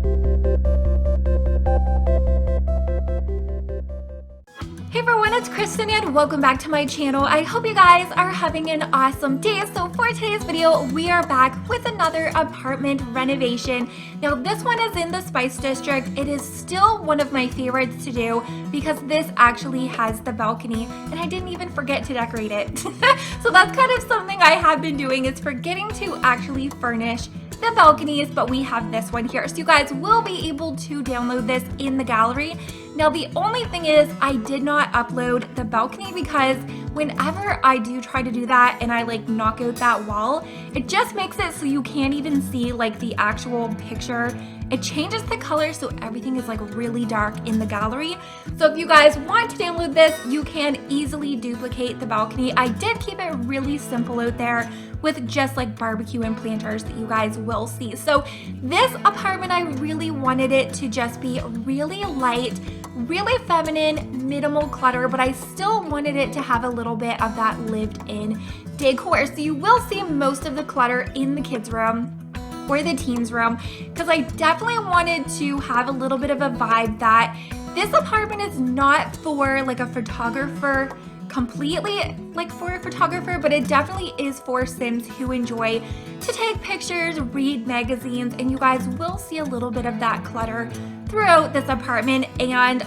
Hey everyone, it's Kristen and welcome back to my channel. I hope you guys are having an awesome day. So for today's video, we are back with another apartment renovation. Now this one is in the Spice District. It is still one of my favorites to do because this actually has the balcony and I didn't even forget to decorate it. So that's kind of something I have been doing, is forgetting to actually furnish the balconies, but we have this one here. So you guys will be able to download this in the gallery. Now the only thing is I did not upload the balcony because whenever I do try to do that and I like knock out that wall, it just makes it so you can't even see like the actual picture. It changes the color so everything is like really dark in the gallery. So if you guys want to download this, you can easily duplicate the balcony. I did keep it really simple out there with just like barbecue and planters that you guys will see. So this apartment, I really wanted it to just be really light, really feminine, minimal clutter, but I still wanted it to have a little bit of that lived in decor. So you will see most of the clutter in the kids' room or the teens' room, because I definitely wanted to have a little bit of a vibe that this apartment is not for like a photographer, completely like for a photographer, but it definitely is for Sims who enjoy to take pictures, read magazines, and you guys will see a little bit of that clutter throughout this apartment. And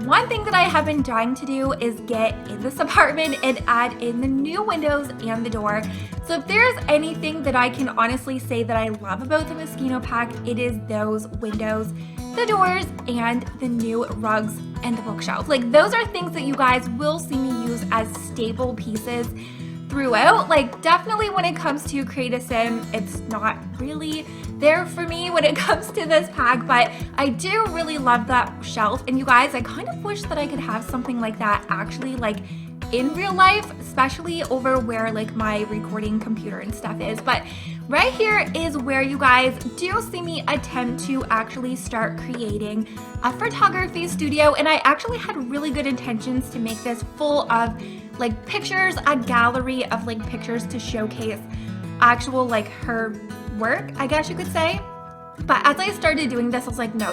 one thing that I have been dying to do is get in this apartment and add in the new windows and the door. So if there's anything that I can honestly say that I love about the Moschino pack, it is those windows, the doors, and the new rugs and the bookshelf. Like those are things that you guys will see me use as staple pieces throughout. Like definitely when it comes to Create a Sim, it's not really there for me when it comes to this pack, but I do really love that shelf. And you guys, I kind of wish that I could have something like that actually like in real life, especially over where like my recording computer and stuff is. But right here is where you guys do see me attempt to actually start creating a photography studio. And I actually had really good intentions to make this full of like pictures, a gallery of like pictures to showcase actual like her work, I guess you could say. But as I started doing this, I was like, no,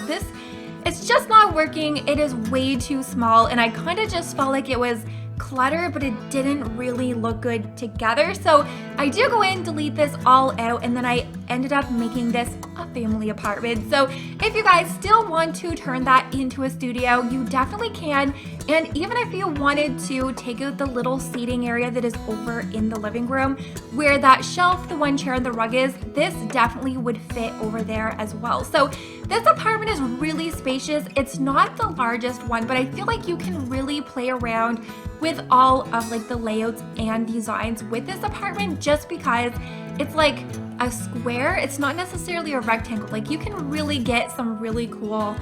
it's just not working. It is way too small. And I kind of just felt like it was clutter, but it didn't really look good together. So I do go in, delete this all out, and then I ended up making this a family apartment. So if you guys still want to turn that into a studio, you definitely can. And even if you wanted to take out the little seating area that is over in the living room where that shelf, the one chair, and the rug is, this definitely would fit over there as well. So this apartment is really spacious. It's not the largest one, but I feel like you can really play around with all of like the layouts and designs with this apartment just because it's like a square. It's not necessarily a rectangle. Like you can really get some really cool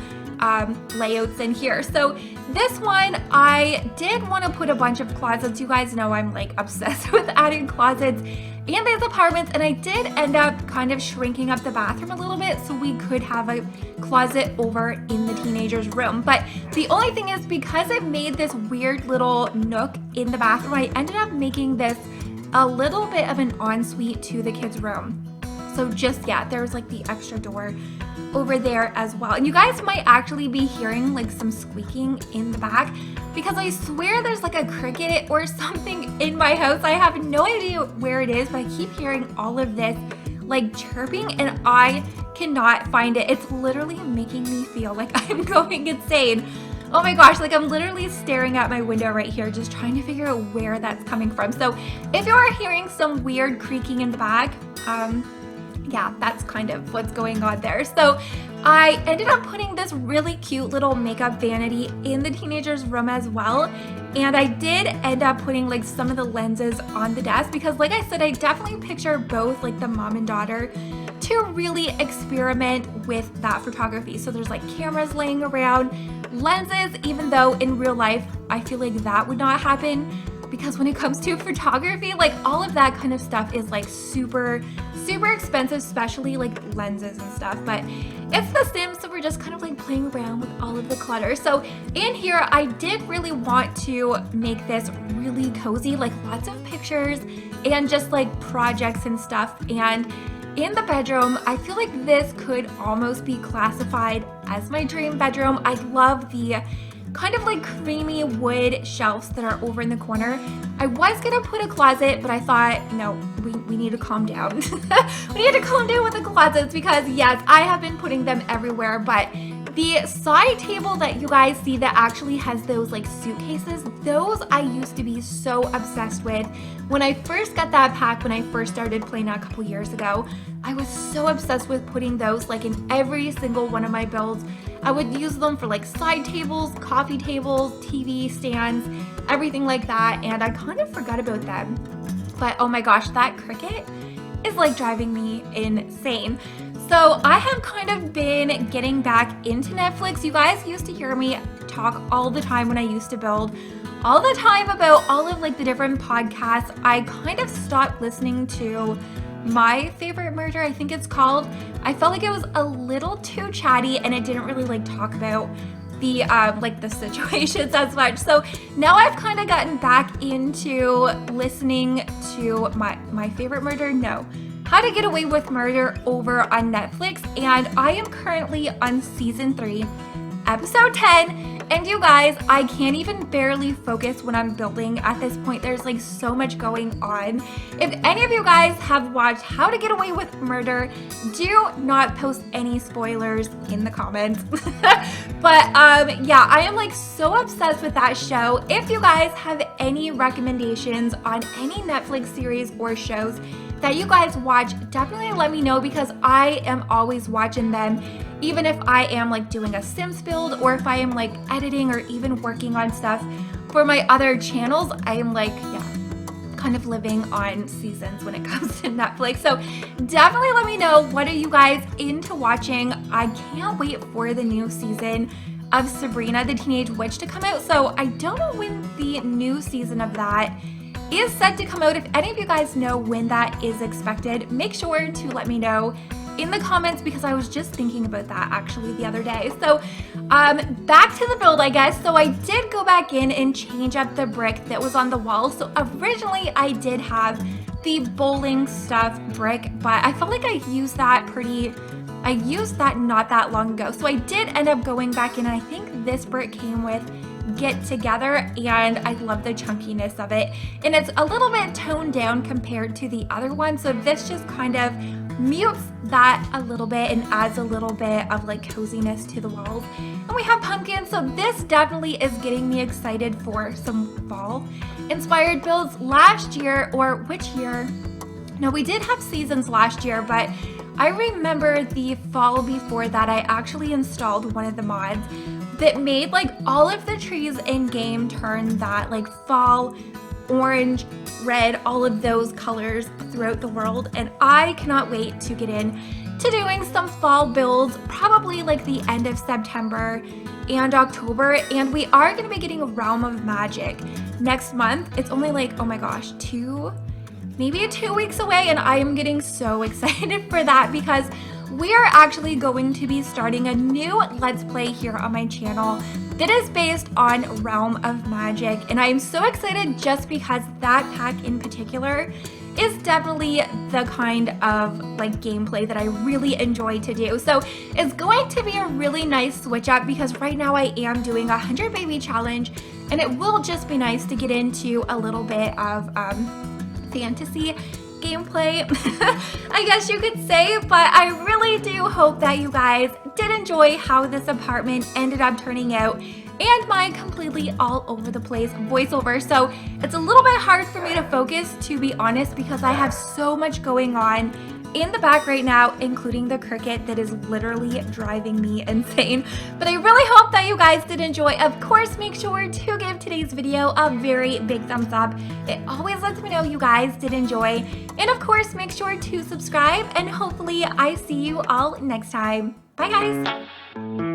layouts in here. So this one, I did want to put a bunch of closets. You guys know I'm like obsessed with adding closets in these apartments, and I did end up kind of shrinking up the bathroom a little bit so we could have a closet over in the teenager's room. But the only thing is, because it made this weird little nook in the bathroom, I ended up making this a little bit of an ensuite to the kids' room. So just, yeah, there's like the extra door over there as well. And you guys might actually be hearing like some squeaking in the back because I swear there's like a cricket or something in my house. I have no idea where it is, but I keep hearing all of this like chirping and I cannot find it. It's literally making me feel like I'm going insane. Oh my gosh, like I'm literally staring at my window right here, just trying to figure out where that's coming from. So if you are hearing some weird creaking in the back, yeah, that's kind of what's going on there. So I ended up putting this really cute little makeup vanity in the teenager's room as well. And I did end up putting like some of the lenses on the desk because like I said, I definitely picture both like the mom and daughter to really experiment with that photography. So there's like cameras laying around, lenses, even though in real life, I feel like that would not happen because when it comes to photography, like all of that kind of stuff is like super expensive, especially like lenses and stuff. But it's The Sims, so we're just kind of like playing around with all of the clutter. So in here, I did really want to make this really cozy, like lots of pictures and just like projects and stuff. And in the bedroom, I feel like this could almost be classified as my dream bedroom. I love the kind of like creamy wood shelves that are over in the corner. I was gonna put a closet, but I thought, no, we need to calm down. We need to calm down with the closets because yes, I have been putting them everywhere, but the side table that you guys see that actually has those like suitcases, those I used to be so obsessed with. When I first got that pack, when I first started playing a couple years ago, I was so obsessed with putting those like in every single one of my builds. I would use them for like side tables, coffee tables, TV stands, everything like that, and I kind of forgot about them. But oh my gosh, that Cricut is like driving me insane. So I have kind of been getting back into Netflix. You guys used to hear me talk all the time when I used to build, all the time about all of like the different podcasts. I kind of stopped listening to My Favorite Murder, I think it's called. I felt like it was a little too chatty and it didn't really like talk about the like the situations as much. So now I've kind of gotten back into listening to My Favorite Murder, no, How to Get Away with Murder over on Netflix, and I am currently on season 3, episode 10. And you guys, I can't even barely focus when I'm building at this point. There's like so much going on. If any of you guys have watched How to Get Away with Murder, do not post any spoilers in the comments. But yeah, I am like so obsessed with that show. If you guys have any recommendations on any Netflix series or shows that you guys watch, definitely let me know because I am always watching them. Even if I am like doing a Sims build or if I am like editing or even working on stuff for my other channels, I am like, yeah, kind of living on seasons when it comes to Netflix. So definitely let me know, what are you guys into watching? I can't wait for the new season of Sabrina the Teenage Witch to come out. So I don't know when the new season of that is set to come out. If any of you guys know when that is expected, make sure to let me know in the comments because I was just thinking about that actually the other day. So back to the build, I guess. So I did go back in and change up the brick that was on the wall. So originally I did have the bowling stuff brick, but I felt like I used that not that long ago. So I did end up going back in, and I think this brick came with Get Together, and I love the chunkiness of it. And it's a little bit toned down compared to the other one. So this just kind of mutes that a little bit and adds a little bit of like coziness to the walls. And we have pumpkins, so this definitely is getting me excited for some fall inspired builds. Last year, or which year? No, we did have seasons last year, but I remember the fall before that I actually installed one of the mods that made like all of the trees in game turn that like fall orange, red, all of those colors throughout the world, and I cannot wait to get in to doing some fall builds, probably like the end of September and October. And we are going to be getting a Realm of Magic next month. It's only like, oh my gosh, maybe 2 weeks away, and I am getting so excited for that because we are actually going to be starting a new Let's Play here on my channel that is based on Realm of Magic, and I am so excited just because that pack in particular is definitely the kind of like gameplay that I really enjoy to do. So it's going to be a really nice switch up because right now I am doing a 100 baby challenge, and it will just be nice to get into a little bit of fantasy gameplay, I guess you could say. But I really do hope that you guys did enjoy how this apartment ended up turning out and my completely all over the place voiceover. So it's a little bit hard for me to focus, to be honest, because I have so much going on in the back right now, including the Cricut that is literally driving me insane. But I really hope that you guys did enjoy. Of course, make sure to give today's video a very big thumbs up. It always lets me know you guys did enjoy. And of course, make sure to subscribe, and hopefully I see you all next time. Bye guys!